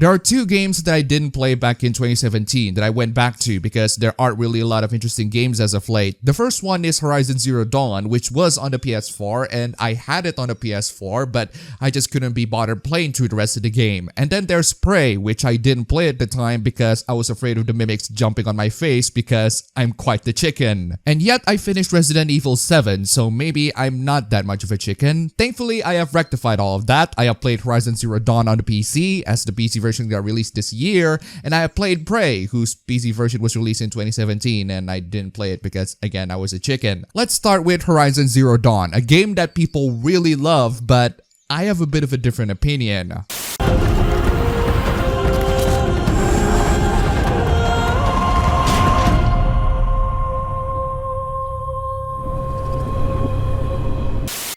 There are two games that I didn't play back in 2017 that I went back to because there aren't really a lot of interesting games as of late. The first one is Horizon Zero Dawn, which was on the PS4 and I had it on the PS4, but I just couldn't be bothered playing through the rest of the game. And then there's Prey, which I didn't play at the time because I was afraid of the mimics jumping on my face because I'm quite the chicken. And yet I finished Resident Evil 7, so maybe I'm not that much of a chicken. Thankfully, I have rectified all of that. I have played Horizon Zero Dawn on the PC, as the PC version got released this year, and I have played Prey, whose PC version was released in 2017, and I didn't play it because, again, I was a chicken. Let's start with Horizon Zero Dawn, a game that people really love, but I have a bit of a different opinion.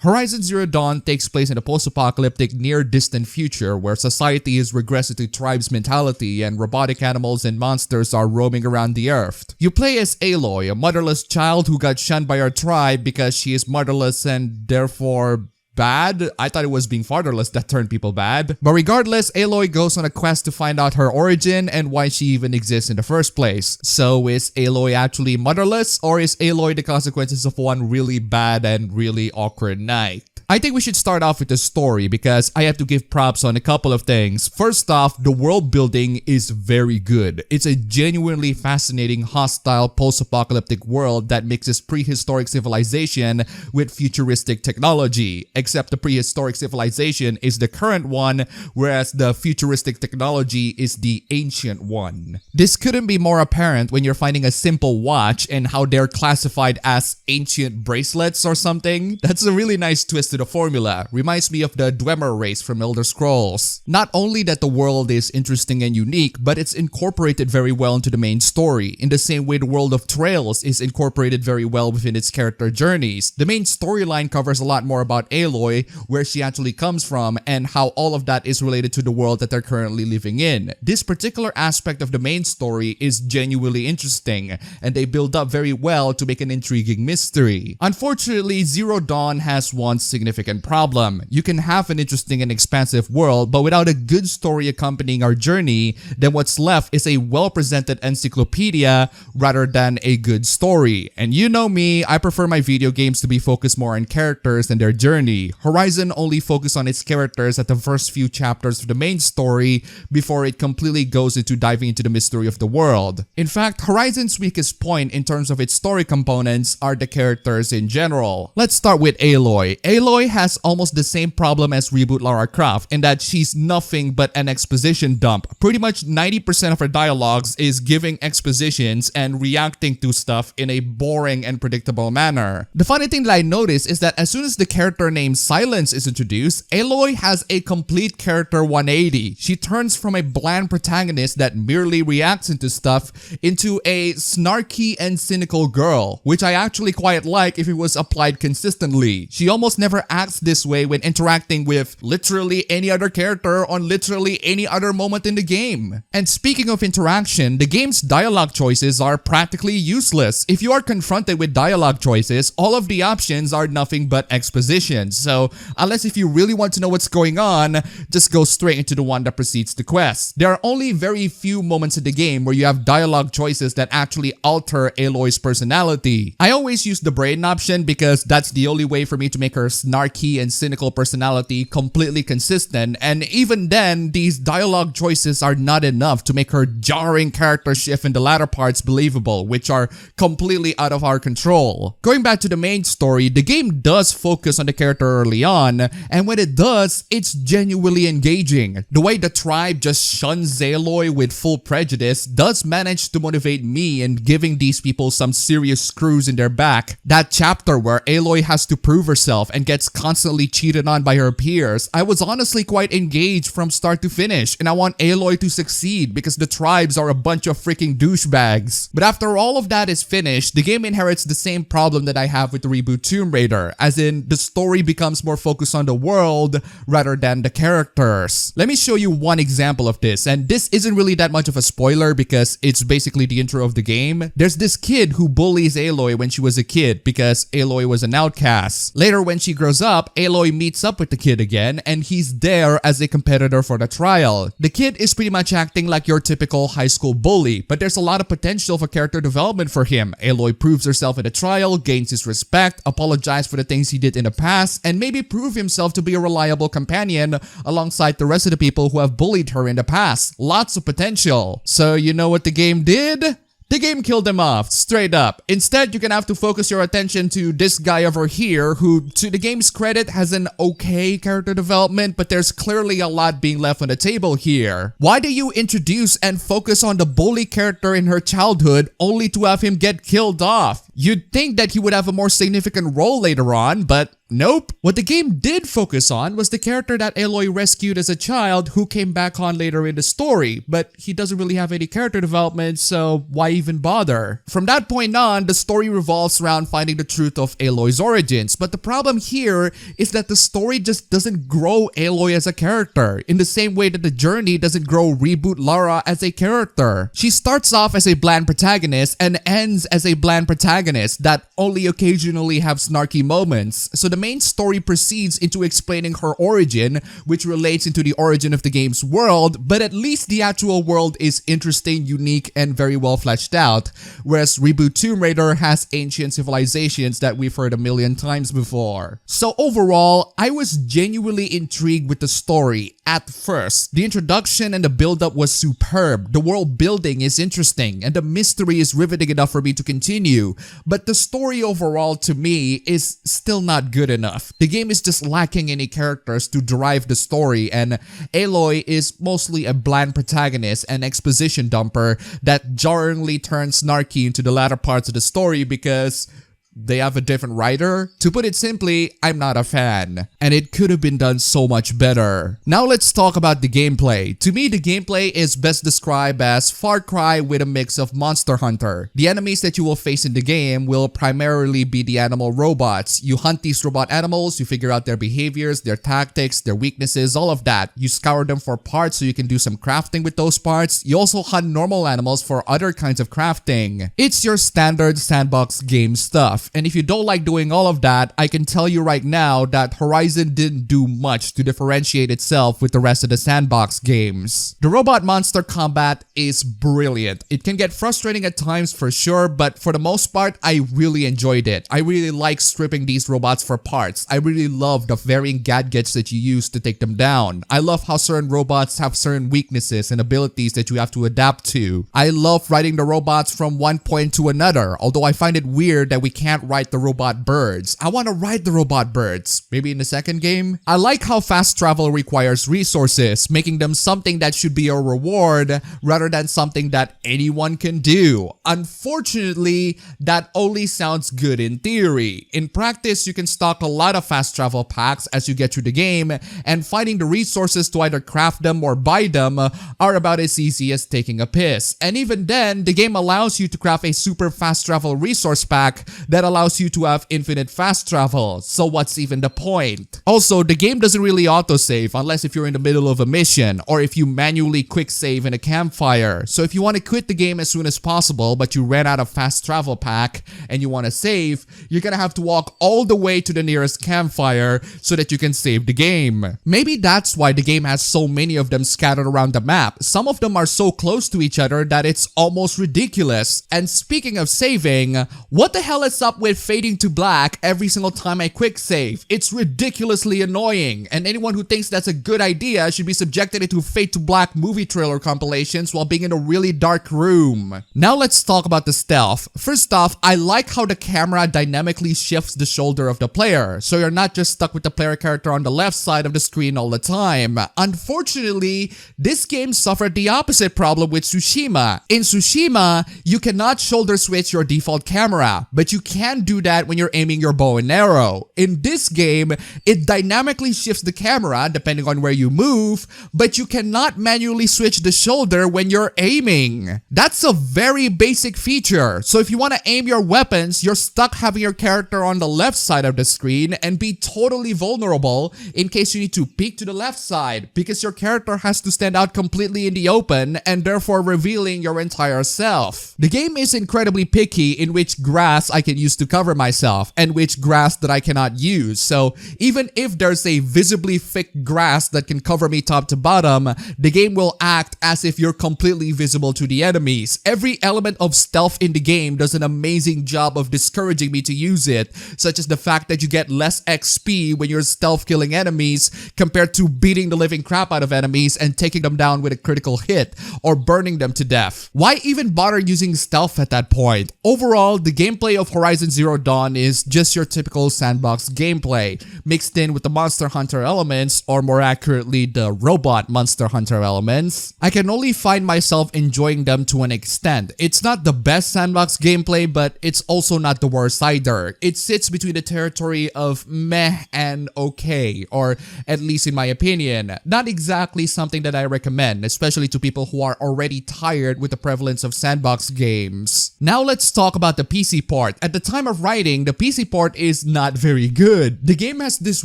Horizon Zero Dawn takes place in a post-apocalyptic near-distant future where society has regressed to tribes mentality and robotic animals and monsters are roaming around the earth. You play as Aloy, a motherless child who got shunned by her tribe because she is motherless and therefore bad? I thought it was being fatherless that turned people bad. But regardless, Aloy goes on a quest to find out her origin and why she even exists in the first place. So is Aloy actually motherless, or is Aloy the consequences of one really bad and really awkward night? I think we should start off with the story because I have to give props on a couple of things. First off, the world building is very good. It's a genuinely fascinating, hostile, post-apocalyptic world that mixes prehistoric civilization with futuristic technology. Except the prehistoric civilization is the current one, whereas the futuristic technology is the ancient one. This couldn't be more apparent when you're finding a simple watch and how they're classified as ancient bracelets or something. That's a really nice twist to the formula. Reminds me of the Dwemer race from Elder Scrolls. Not only that the world is interesting and unique, but it's incorporated very well into the main story, in the same way the world of Trails is incorporated very well within its character journeys. The main storyline covers a lot more about Aloy, where she actually comes from, and how all of that is related to the world that they're currently living in. This particular aspect of the main story is genuinely interesting, and they build up very well to make an intriguing mystery. Unfortunately, Zero Dawn has one significant problem. You can have an interesting and expansive world, but without a good story accompanying our journey, then what's left is a well-presented encyclopedia rather than a good story. And you know me, I prefer my video games to be focused more on characters and their journey. Horizon only focused on its characters at the first few chapters of the main story before it completely goes into diving into the mystery of the world. In fact, Horizon's weakest point in terms of its story components are the characters in general. Let's start with Aloy. Aloy has almost the same problem as Reboot Lara Croft in that she's nothing but an exposition dump. Pretty much 90% of her dialogues is giving expositions and reacting to stuff in a boring and predictable manner. The funny thing that I noticed is that as soon as the character named Silence is introduced, Aloy has a complete character 180. She turns from a bland protagonist that merely reacts into stuff into a snarky and cynical girl, which I actually quite like if it was applied consistently. She almost never acts this way when interacting with literally any other character on literally any other moment in the game. And speaking of interaction, the game's dialogue choices are practically useless. If you are confronted with dialogue choices, all of the options are nothing but exposition. So unless if you really want to know what's going on, just go straight into the one that precedes the quest. There are only very few moments in the game where you have dialogue choices that actually alter Aloy's personality. I always use the brain option because that's the only way for me to make her snarky and cynical personality completely consistent, and even then, these dialogue choices are not enough to make her jarring character shift in the latter parts believable, which are completely out of our control. Going back to the main story, the game does focus on the character early on, and when it does, it's genuinely engaging. The way the tribe just shuns Aloy with full prejudice does manage to motivate me in giving these people some serious screws in their back. That chapter where Aloy has to prove herself and gets constantly cheated on by her peers, I was honestly quite engaged from start to finish, and I want Aloy to succeed because the tribes are a bunch of freaking douchebags. But after all of that is finished, the game inherits the same problem that I have with the reboot Tomb Raider, as in the story becomes more focused on the world rather than the characters. Let me show you one example of this, and this isn't really that much of a spoiler because it's basically the intro of the game. There's this kid who bullies Aloy when she was a kid because Aloy was an outcast. Later, when she grows shows up, Aloy meets up with the kid again, and he's there as a competitor for the trial. The kid is pretty much acting like your typical high school bully, but there's a lot of potential for character development for him. Aloy proves herself in the trial, gains his respect, apologizes for the things he did in the past, and maybe prove himself to be a reliable companion alongside the rest of the people who have bullied her in the past. Lots of potential. So you know what the game did? The game killed him off, straight up. Instead, you're gonna have to focus your attention to this guy over here who, to the game's credit, has an okay character development, but there's clearly a lot being left on the table here. Why do you introduce and focus on the bully character in her childhood only to have him get killed off? You'd think that he would have a more significant role later on, but nope. What the game did focus on was the character that Aloy rescued as a child who came back on later in the story, but he doesn't really have any character development, so why even bother? From that point on, the story revolves around finding the truth of Aloy's origins, but the problem here is that the story just doesn't grow Aloy as a character, in the same way that the journey doesn't grow Reboot Lara as a character. She starts off as a bland protagonist and ends as a bland protagonist that only occasionally have snarky moments, so the main story proceeds into explaining her origin, which relates into the origin of the game's world, but at least the actual world is interesting, unique, and very well fleshed out, whereas Reboot Tomb Raider has ancient civilizations that we've heard a million times before. So overall, I was genuinely intrigued with the story at first. The introduction and the build-up was superb, the world building is interesting, and the mystery is riveting enough for me to continue, but the story overall to me is still not good enough. The game is just lacking any characters to drive the story, and Aloy is mostly a bland protagonist and exposition dumper that jarringly turns snarky into the latter parts of the story because they have a different writer. To put it simply, I'm not a fan, and it could have been done so much better. Now let's talk about the gameplay. To me, the gameplay is best described as Far Cry with a mix of Monster Hunter. The enemies that you will face in the game will primarily be the animal robots. You hunt these robot animals, you figure out their behaviors, their tactics, their weaknesses, all of that. You scour them for parts so you can do some crafting with those parts. You also hunt normal animals for other kinds of crafting. It's your standard sandbox game stuff. And if you don't like doing all of that, I can tell you right now that Horizon didn't do much to differentiate itself with the rest of the sandbox games. The robot monster combat is brilliant. It can get frustrating at times for sure, but for the most part, I really enjoyed it. I really like stripping these robots for parts. I really love the varying gadgets that you use to take them down. I love how certain robots have certain weaknesses and abilities that you have to adapt to. I love riding the robots from one point to another, although I find it weird that we can't ride the robot birds. I want to ride the robot birds, maybe in the second game. I like how fast travel requires resources, making them something that should be a reward rather than something that anyone can do. Unfortunately, that only sounds good in theory. In practice, you can stock a lot of fast travel packs as you get through the game, and finding the resources to either craft them or buy them are about as easy as taking a piss. And even then, the game allows you to craft a super fast travel resource pack that allows you to have infinite fast travel, so what's even the point? Also, the game doesn't really autosave unless if you're in the middle of a mission or if you manually quick save in a campfire. So if you want to quit the game as soon as possible but you ran out of fast travel pack and you want to save, you're gonna have to walk all the way to the nearest campfire so that you can save the game. Maybe that's why the game has so many of them scattered around the map. Some of them are so close to each other that it's almost ridiculous. And speaking of saving, what the hell is up with fading to black every single time I quick save? It's ridiculously annoying, and anyone who thinks that's a good idea should be subjected to fade to black movie trailer compilations while being in a really dark room. Now let's talk about the stealth. First off, I like how the camera dynamically shifts the shoulder of the player, so you're not just stuck with the player character on the left side of the screen all the time. Unfortunately, this game suffered the opposite problem with Tsushima. In Tsushima, you cannot shoulder switch your default camera, but you can do that when you're aiming your bow and arrow. In this game, it dynamically shifts the camera depending on where you move, but you cannot manually switch the shoulder when you're aiming. That's a very basic feature. So if you want to aim your weapons, you're stuck having your character on the left side of the screen and be totally vulnerable in case you need to peek to the left side, because your character has to stand out completely in the open and therefore revealing your entire self. The game is incredibly picky in which grass I can use to cover myself and which grass that I cannot use. So even if there's a visibly thick grass that can cover me top to bottom, the game will act as if you're completely visible to the enemies. Every element of stealth in the game does an amazing job of discouraging me to use it, such as the fact that you get less XP when you're stealth killing enemies compared to beating the living crap out of enemies and taking them down with a critical hit or burning them to death. Why even bother using stealth at that point? Overall, the gameplay of Horizon Zero Dawn is just your typical sandbox gameplay, mixed in with the Monster Hunter elements, or more accurately, the robot Monster Hunter elements. I can only find myself enjoying them to an extent. It's not the best sandbox gameplay, but it's also not the worst either. It sits between the territory of meh and okay, or at least in my opinion, not exactly something that I recommend, especially to people who are already tired with the prevalence of sandbox games. Now let's talk about the PC port. At the time of writing, the PC port is not very good. The game has this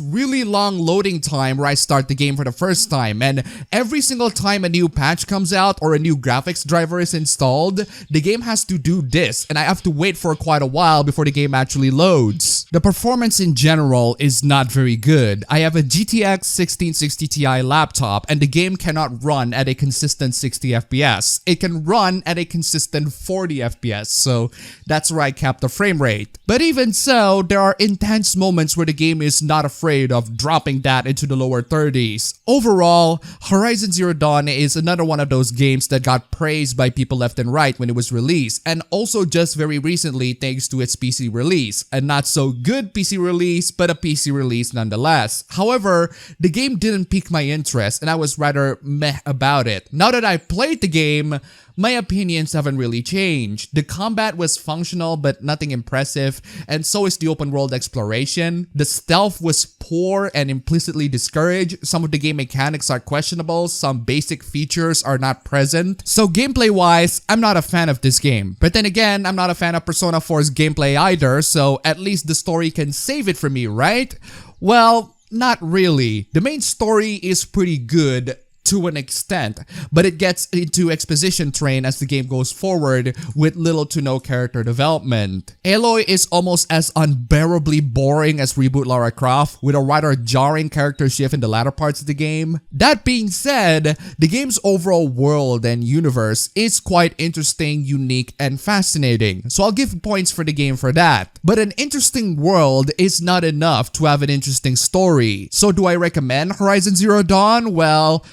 really long loading time where I start the game for the first time, and every single time a new patch comes out or a new graphics driver is installed, the game has to do this, and I have to wait for quite a while before the game actually loads. The performance in general is not very good. I have a GTX 1660 Ti laptop, and the game cannot run at a consistent 60 FPS. It can run at a consistent 40 FPS, so that's where I cap the frame rate. But even so, there are intense moments where the game is not afraid of dropping that into the lower 30s. Overall, Horizon Zero Dawn is another one of those games that got praised by people left and right when it was released, and also just very recently thanks to its PC release. A not so good PC release, but a PC release nonetheless. However, the game didn't pique my interest, and I was rather meh about it. Now that I've played the game, my opinions haven't really changed. The combat was functional but nothing impressive, and so is the open world exploration. The stealth was poor and implicitly discouraged. Some of the game mechanics are questionable, some basic features are not present. So gameplay wise, I'm not a fan of this game. But then again, I'm not a fan of Persona 4's gameplay either, so at least the story can save it for me, right? Well, not really. The main story is pretty good to an extent, but it gets into exposition train as the game goes forward with little to no character development. Aloy is almost as unbearably boring as Reboot Lara Croft, with a rather jarring character shift in the latter parts of the game. That being said, the game's overall world and universe is quite interesting, unique, and fascinating, so I'll give points for the game for that. But an interesting world is not enough to have an interesting story. So do I recommend Horizon Zero Dawn? Well,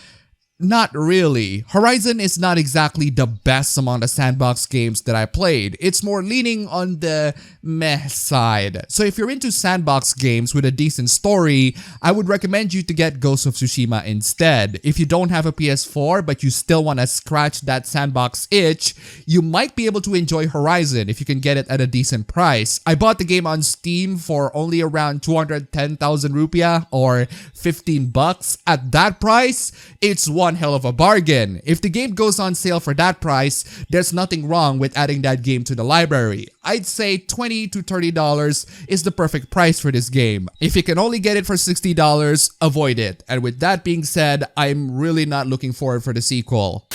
not really. Horizon is not exactly the best among the sandbox games that I played. It's more leaning on the meh side. So if you're into sandbox games with a decent story, I would recommend you to get Ghost of Tsushima instead. If you don't have a PS4 but you still want to scratch that sandbox itch, you might be able to enjoy Horizon if you can get it at a decent price. I bought the game on Steam for only around 210,000 rupiah or 15 bucks. At that price, it's one hell of a bargain. If the game goes on sale for that price, there's nothing wrong with adding that game to the library. I'd say $20 to $30 is the perfect price for this game. If you can only get it for $60, avoid it. And with that being said, I'm really not looking forward for the sequel.